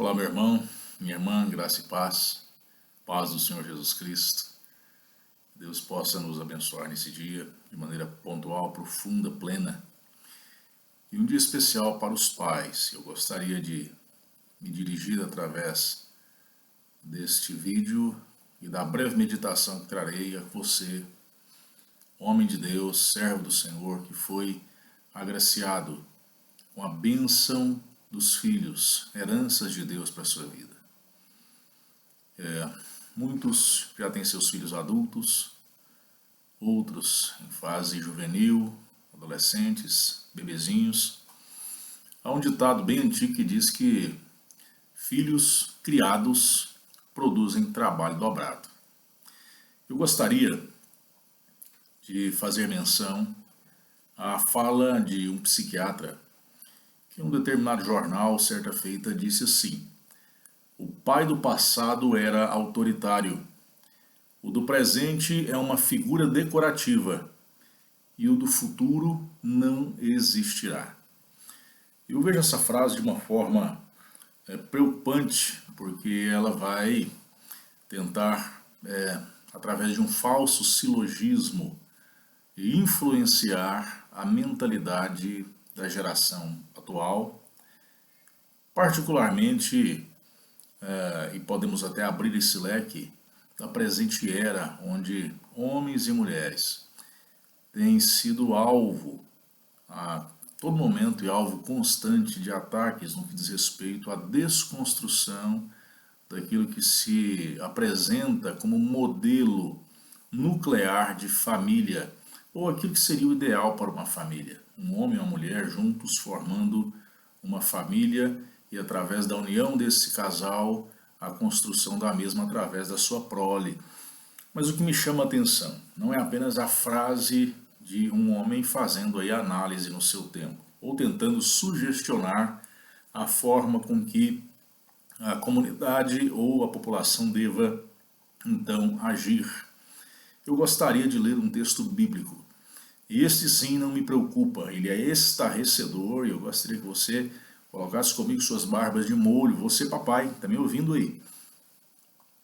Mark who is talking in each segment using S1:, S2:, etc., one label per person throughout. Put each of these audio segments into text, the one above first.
S1: Olá, meu irmão, minha irmã, graça e paz do Senhor Jesus Cristo. Deus possa nos abençoar nesse dia de maneira pontual, profunda, plena. E um dia especial para os pais. Eu gostaria de me dirigir através deste vídeo e da breve meditação que trarei a você, homem de Deus, servo do Senhor, que foi agraciado com a bênção dos filhos, heranças de Deus para a sua vida. Muitos já têm seus filhos adultos, outros em fase juvenil, adolescentes, bebezinhos. Há um ditado bem antigo que diz que filhos criados produzem trabalho dobrado. Eu gostaria de fazer menção à fala de um psiquiatra que em um determinado jornal, certa feita, disse assim: o pai do passado era autoritário, o do presente é uma figura decorativa e o do futuro não existirá. Eu vejo essa frase de uma forma preocupante, porque ela vai tentar, através de um falso silogismo, influenciar a mentalidade da geração atual, particularmente, e podemos até abrir esse leque, da presente era, onde homens e mulheres têm sido alvo a todo momento e alvo constante de ataques no que diz respeito à desconstrução daquilo que se apresenta como modelo nuclear de família, ou aquilo que seria o ideal para uma família. Um homem e uma mulher juntos formando uma família e através da união desse casal, a construção da mesma através da sua prole. Mas o que me chama a atenção não é apenas a frase de um homem fazendo aí análise no seu tempo, ou tentando sugestionar a forma com que a comunidade ou a população deva então agir. Eu gostaria de ler um texto bíblico. E este sim não me preocupa, ele é estarrecedor, e eu gostaria que você colocasse comigo suas barbas de molho. Você, papai, está me ouvindo aí?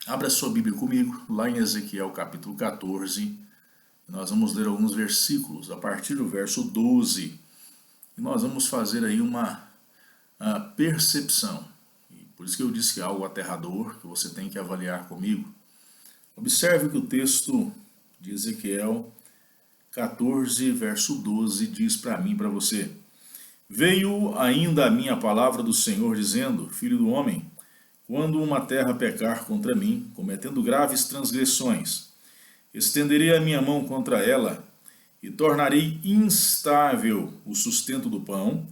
S1: Abra sua Bíblia comigo, lá em Ezequiel capítulo 14, nós vamos ler alguns versículos, a partir do verso 12, e nós vamos fazer aí uma percepção. E por isso que eu disse que é algo aterrador, que você tem que avaliar comigo. Observe que o texto de Ezequiel 14, verso 12, diz para mim e para você: veio ainda a minha palavra do Senhor, dizendo: filho do homem, quando uma terra pecar contra mim, cometendo graves transgressões, estenderei a minha mão contra ela, e tornarei instável o sustento do pão,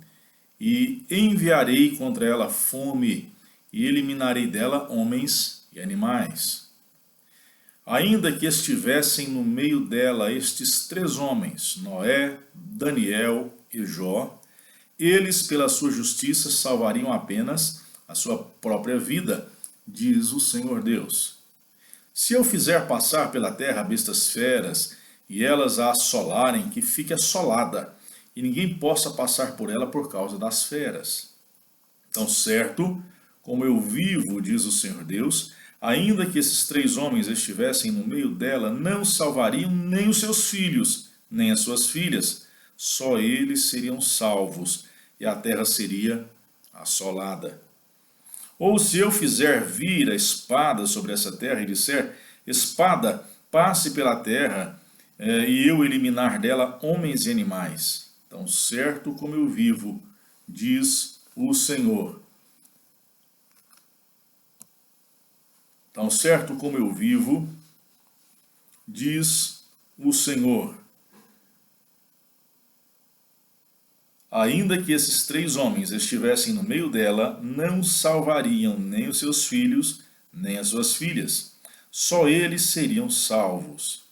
S1: e enviarei contra ela fome, e eliminarei dela homens e animais. Ainda que estivessem no meio dela estes 3 homens, Noé, Daniel e Jó, eles, pela sua justiça, salvariam apenas a sua própria vida, diz o Senhor Deus. Se eu fizer passar pela terra bestas feras, e elas a assolarem, que fique assolada, e ninguém possa passar por ela por causa das feras. Tão certo como eu vivo, diz o Senhor Deus, ainda que esses 3 homens estivessem no meio dela, não salvariam nem os seus filhos, nem as suas filhas. Só eles seriam salvos, e a terra seria assolada. Ou se eu fizer vir a espada sobre essa terra e disser: espada, passe pela terra, e eu eliminar dela homens e animais. Tão certo como eu vivo, diz o Senhor. Tão certo como eu vivo, diz o Senhor. Ainda que esses 3 homens estivessem no meio dela, não salvariam nem os seus filhos, nem as suas filhas. Só eles seriam salvos.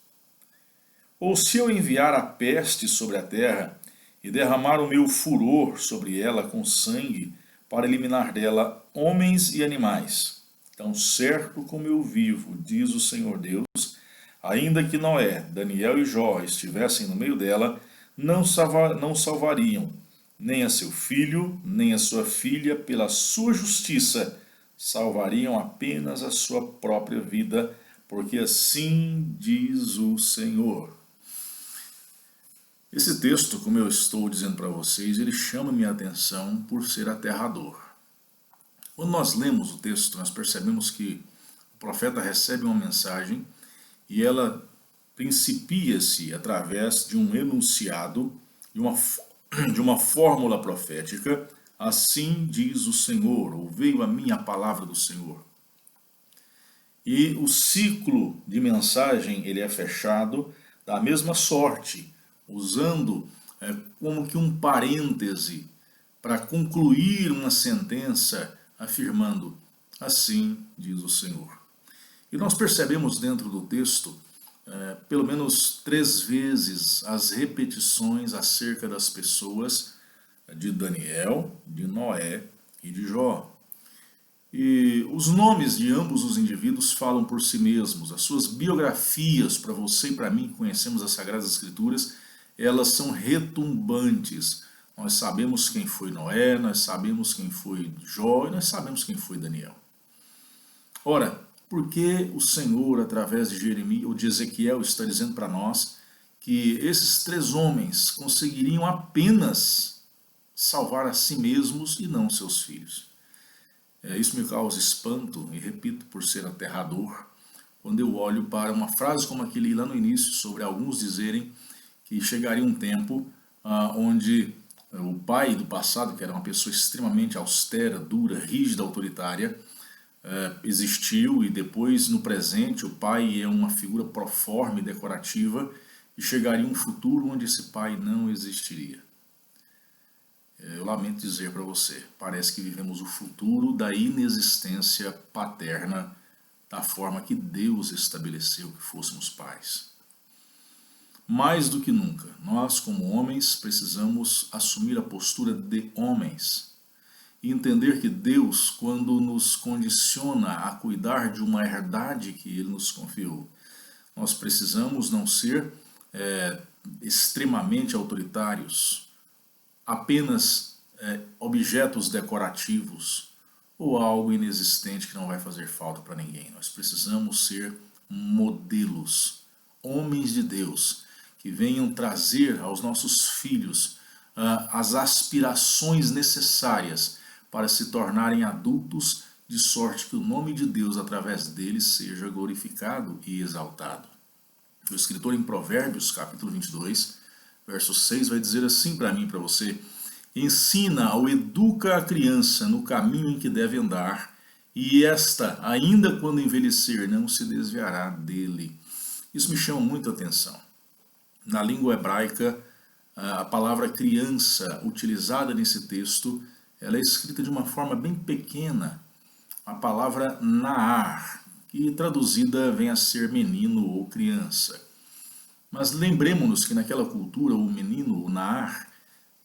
S1: Ou se eu enviar a peste sobre a terra, e derramar o meu furor sobre ela com sangue, para eliminar dela homens e animais. Tão certo como eu vivo, diz o Senhor Deus, ainda que Noé, Daniel e Jó estivessem no meio dela, não salvariam nem a seu filho, nem a sua filha, pela sua justiça, salvariam apenas a sua própria vida, porque assim diz o Senhor. Esse texto, como eu estou dizendo para vocês, ele chama minha atenção por ser aterrador. Quando nós lemos o texto, nós percebemos que o profeta recebe uma mensagem e ela principia-se através de um enunciado, de uma fórmula profética. Assim diz o Senhor, ou veio a minha palavra do Senhor. E o ciclo de mensagem ele é fechado da mesma sorte, usando como que um parêntese para concluir uma sentença afirmando, assim diz o Senhor. E nós percebemos dentro do texto pelo menos 3 vezes as repetições acerca das pessoas de Daniel, de Noé e de Jó. E os nomes de ambos os indivíduos falam por si mesmos. As suas biografias, para você e para mim que conhecemos as Sagradas Escrituras, elas são retumbantes. Nós sabemos quem foi Noé, nós sabemos quem foi Jó e nós sabemos quem foi Daniel. Ora, por que o Senhor, através de Jeremias ou de Ezequiel, está dizendo para nós que esses 3 homens conseguiriam apenas salvar a si mesmos e não seus filhos? Isso me causa espanto, e repito, por ser aterrador, quando eu olho para uma frase como aquele lá no início, sobre alguns dizerem que chegaria um tempo onde o pai do passado, que era uma pessoa extremamente austera, dura, rígida, autoritária, existiu, e depois no presente o pai é uma figura proforme, decorativa, e chegaria um futuro onde esse pai não existiria. Eu lamento dizer para você, parece que vivemos o futuro da inexistência paterna, da forma que Deus estabeleceu que fôssemos pais. Mais do que nunca, nós como homens precisamos assumir a postura de homens e entender que Deus, quando nos condiciona a cuidar de uma herdade que Ele nos confiou, nós precisamos não ser extremamente autoritários, apenas objetos decorativos ou algo inexistente que não vai fazer falta para ninguém. Nós precisamos ser modelos, homens de Deus, que venham trazer aos nossos filhos as aspirações necessárias para se tornarem adultos, de sorte que o nome de Deus através deles seja glorificado e exaltado. O escritor em Provérbios, capítulo 22, verso 6, vai dizer assim para mim e para você: ensina ou educa a criança no caminho em que deve andar, e esta, ainda quando envelhecer, não se desviará dele. Isso me chama muito a atenção. Na língua hebraica, a palavra criança utilizada nesse texto, ela é escrita de uma forma bem pequena, a palavra naar, que traduzida vem a ser menino ou criança. Mas lembremos-nos que naquela cultura o menino, o naar,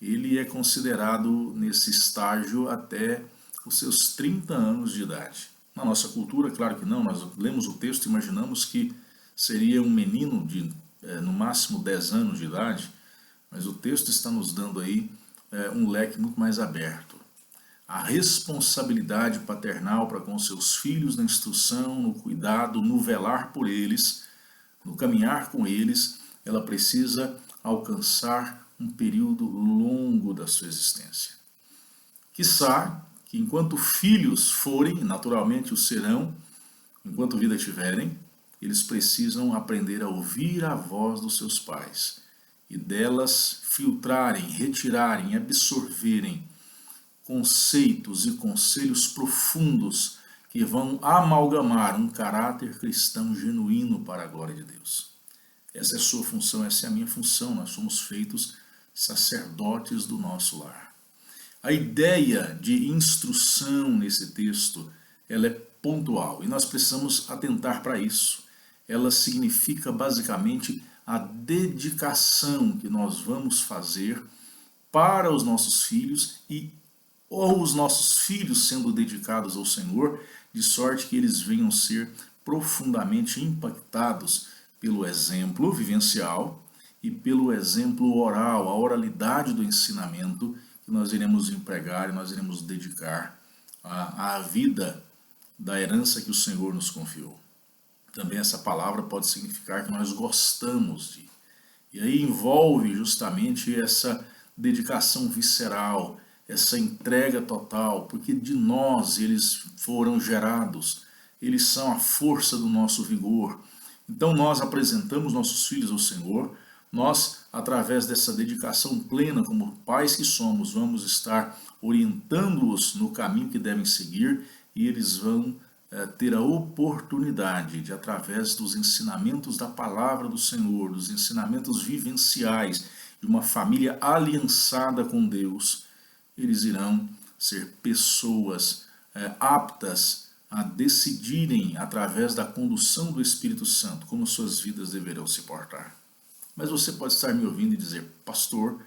S1: ele é considerado nesse estágio até os seus 30 anos de idade. Na nossa cultura, claro que não, nós lemos o texto e imaginamos que seria um menino de no máximo 10 anos de idade, mas o texto está nos dando aí um leque muito mais aberto. A responsabilidade paternal para com seus filhos na instrução, no cuidado, no velar por eles, no caminhar com eles, ela precisa alcançar um período longo da sua existência. Quiçá que enquanto filhos forem, naturalmente o serão, enquanto vida tiverem, eles precisam aprender a ouvir a voz dos seus pais e delas filtrarem, retirarem, absorverem conceitos e conselhos profundos que vão amalgamar um caráter cristão genuíno para a glória de Deus. Essa é a sua função, essa é a minha função. Nós somos feitos sacerdotes do nosso lar. A ideia de instrução nesse texto, ela é pontual e nós precisamos atentar para isso. Ela significa basicamente a dedicação que nós vamos fazer para os nossos filhos ou os nossos filhos sendo dedicados ao Senhor, de sorte que eles venham ser profundamente impactados pelo exemplo vivencial e pelo exemplo oral, a oralidade do ensinamento que nós iremos empregar e nós iremos dedicar à vida da herança que o Senhor nos confiou. Também essa palavra pode significar que nós gostamos de. E aí envolve justamente essa dedicação visceral, essa entrega total, porque de nós eles foram gerados, eles são a força do nosso vigor. Então nós apresentamos nossos filhos ao Senhor, nós, através dessa dedicação plena, como pais que somos, vamos estar orientando-os no caminho que devem seguir e eles vão ter a oportunidade de, através dos ensinamentos da palavra do Senhor, dos ensinamentos vivenciais de uma família aliançada com Deus, eles irão ser pessoas aptas a decidirem, através da condução do Espírito Santo, como suas vidas deverão se portar. Mas você pode estar me ouvindo e dizer, pastor,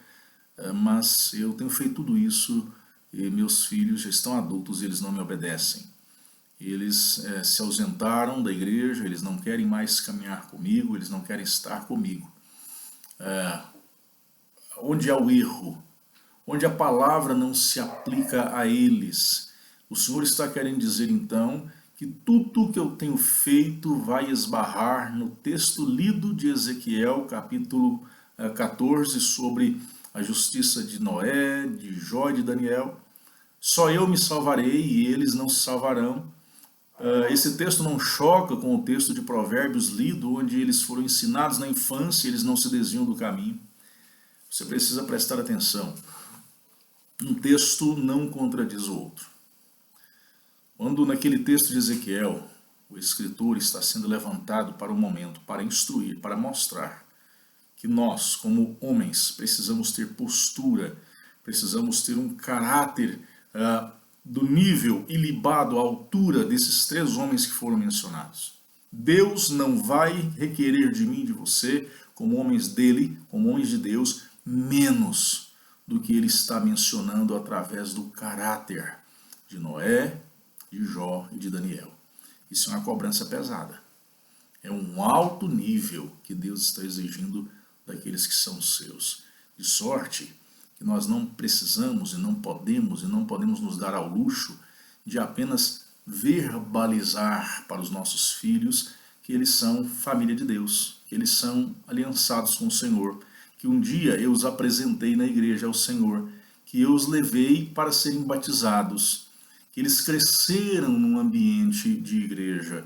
S1: mas eu tenho feito tudo isso e meus filhos já estão adultos e eles não me obedecem. Eles se ausentaram da igreja, eles não querem mais caminhar comigo, eles não querem estar comigo. Onde há o erro? Onde a palavra não se aplica a eles? O Senhor está querendo dizer então que tudo que eu tenho feito vai esbarrar no texto lido de Ezequiel, capítulo 14, sobre a justiça de Noé, de Jó e de Daniel. Só eu me salvarei e eles não se salvarão. Esse texto não choca com o texto de Provérbios lido, onde eles foram ensinados na infância e eles não se desviam do caminho. Você precisa prestar atenção. Um texto não contradiz o outro. Quando naquele texto de Ezequiel, o escritor está sendo levantado para o momento, para instruir, para mostrar que nós, como homens, precisamos ter postura, precisamos ter um caráter do nível ilibado, à altura desses três homens que foram mencionados. Deus não vai requerer de mim e de você, como homens dele, como homens de Deus, menos do que ele está mencionando através do caráter de Noé, de Jó e de Daniel. Isso é uma cobrança pesada. É um alto nível que Deus está exigindo daqueles que são seus. De sorte que nós não precisamos e não podemos nos dar ao luxo de apenas verbalizar para os nossos filhos que eles são família de Deus, que eles são aliançados com o Senhor, que um dia eu os apresentei na igreja ao Senhor, que eu os levei para serem batizados, que eles cresceram num ambiente de igreja.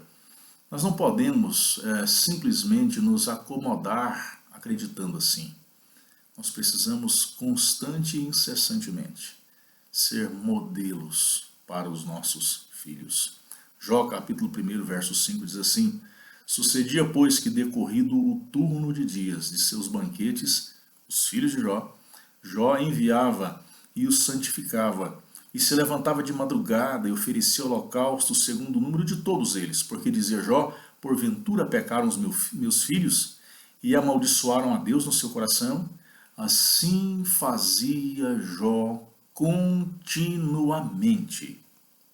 S1: Nós não podemos simplesmente nos acomodar acreditando assim. Nós precisamos constante e incessantemente ser modelos para os nossos filhos. Jó capítulo 1, verso 5 diz assim: sucedia, pois, que decorrido o turno de dias de seus banquetes, os filhos de Jó, Jó enviava e os santificava, e se levantava de madrugada e oferecia holocausto segundo o número de todos eles, porque dizia Jó, porventura pecaram os meus filhos e amaldiçoaram a Deus no seu coração? Assim fazia Jó continuamente.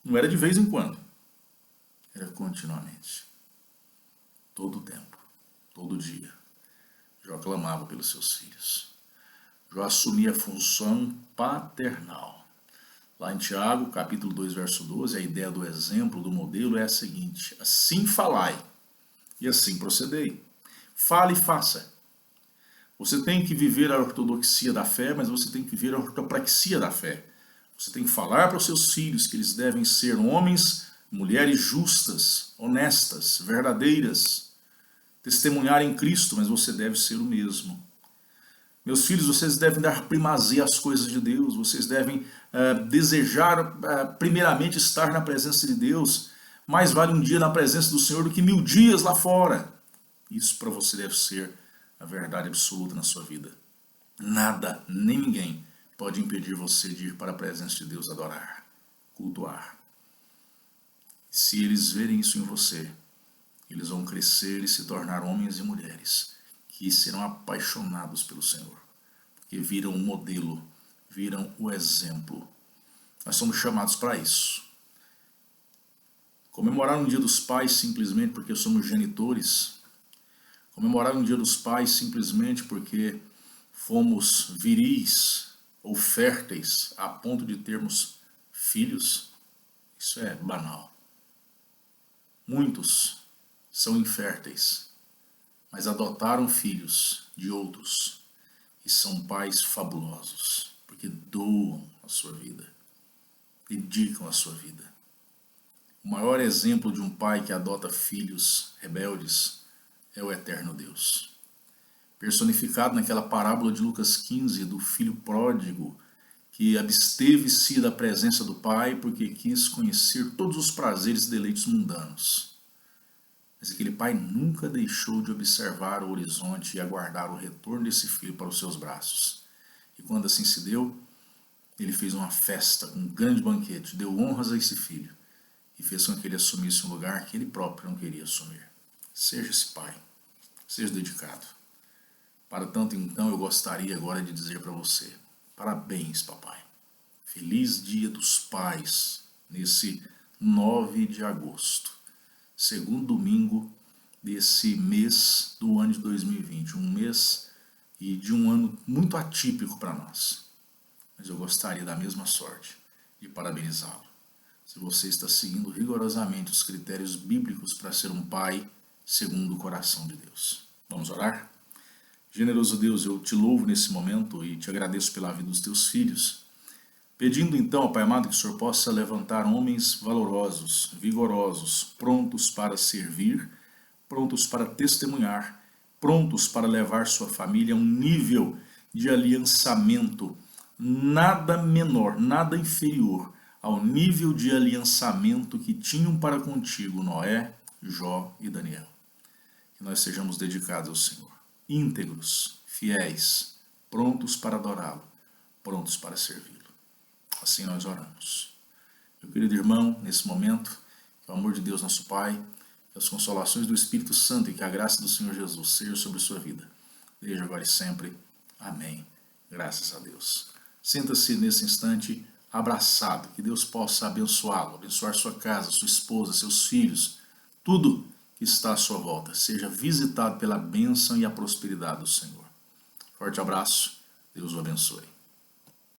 S1: Não era de vez em quando, era continuamente. Todo o tempo, todo dia. Jó clamava pelos seus filhos. Jó assumia a função paternal. Lá em Tiago, capítulo 2, verso 12, a ideia do exemplo, do modelo é a seguinte: assim falai e assim procedei. Fale e faça. Você tem que viver a ortodoxia da fé, mas você tem que viver a ortopraxia da fé. Você tem que falar para os seus filhos que eles devem ser homens, mulheres justas, honestas, verdadeiras, testemunhar em Cristo, mas você deve ser o mesmo. Meus filhos, vocês devem dar primazia às coisas de Deus, vocês devem desejar primeiramente estar na presença de Deus. Mais vale um dia na presença do Senhor do que 1000 dias lá fora. Isso para você deve ser a verdade absoluta na sua vida. Nada, nem ninguém pode impedir você de ir para a presença de Deus adorar, cultuar. Se eles verem isso em você, eles vão crescer e se tornar homens e mulheres que serão apaixonados pelo Senhor, porque viram o modelo, viram o exemplo. Nós somos chamados para isso. Comemorar um dia dos pais simplesmente porque somos genitores, comemorar um dia dos pais simplesmente porque fomos viris ou férteis a ponto de termos filhos, isso é banal. Muitos são inférteis, mas adotaram filhos de outros e são pais fabulosos, porque doam a sua vida, dedicam a sua vida. O maior exemplo de um pai que adota filhos rebeldes é o eterno Deus, personificado naquela parábola de Lucas 15 do filho pródigo que absteve-se da presença do pai porque quis conhecer todos os prazeres e deleites mundanos. Mas aquele pai nunca deixou de observar o horizonte e aguardar o retorno desse filho para os seus braços. E quando assim se deu, ele fez uma festa, um grande banquete, deu honras a esse filho e fez com que ele assumisse um lugar que ele próprio não queria assumir. Seja esse pai, seja dedicado. Para tanto, então, eu gostaria agora de dizer para você: parabéns, papai. Feliz Dia dos Pais, nesse 9 de agosto, segundo domingo desse mês do ano de 2020, um mês e de um ano muito atípico para nós. Mas eu gostaria da mesma sorte de parabenizá-lo. Se você está seguindo rigorosamente os critérios bíblicos para ser um pai segundo o coração de Deus. Vamos orar? Generoso Deus, eu te louvo nesse momento e te agradeço pela vida dos teus filhos, pedindo então, Pai amado, que o Senhor possa levantar homens valorosos, vigorosos, prontos para servir, prontos para testemunhar, prontos para levar sua família a um nível de aliançamento nada menor, nada inferior ao nível de aliançamento que tinham para contigo Noé, Jó e Daniel. Que nós sejamos dedicados ao Senhor, íntegros, fiéis, prontos para adorá-lo, prontos para servi-lo. Assim nós oramos. Meu querido irmão, nesse momento, que o amor de Deus nosso Pai, que as consolações do Espírito Santo e que a graça do Senhor Jesus seja sobre sua vida, desde agora e sempre. Amém. Graças a Deus. Sinta-se nesse instante abraçado, que Deus possa abençoá-lo, abençoar sua casa, sua esposa, seus filhos, tudo que está à sua volta, seja visitado pela bênção e a prosperidade do Senhor. Forte abraço, Deus o abençoe.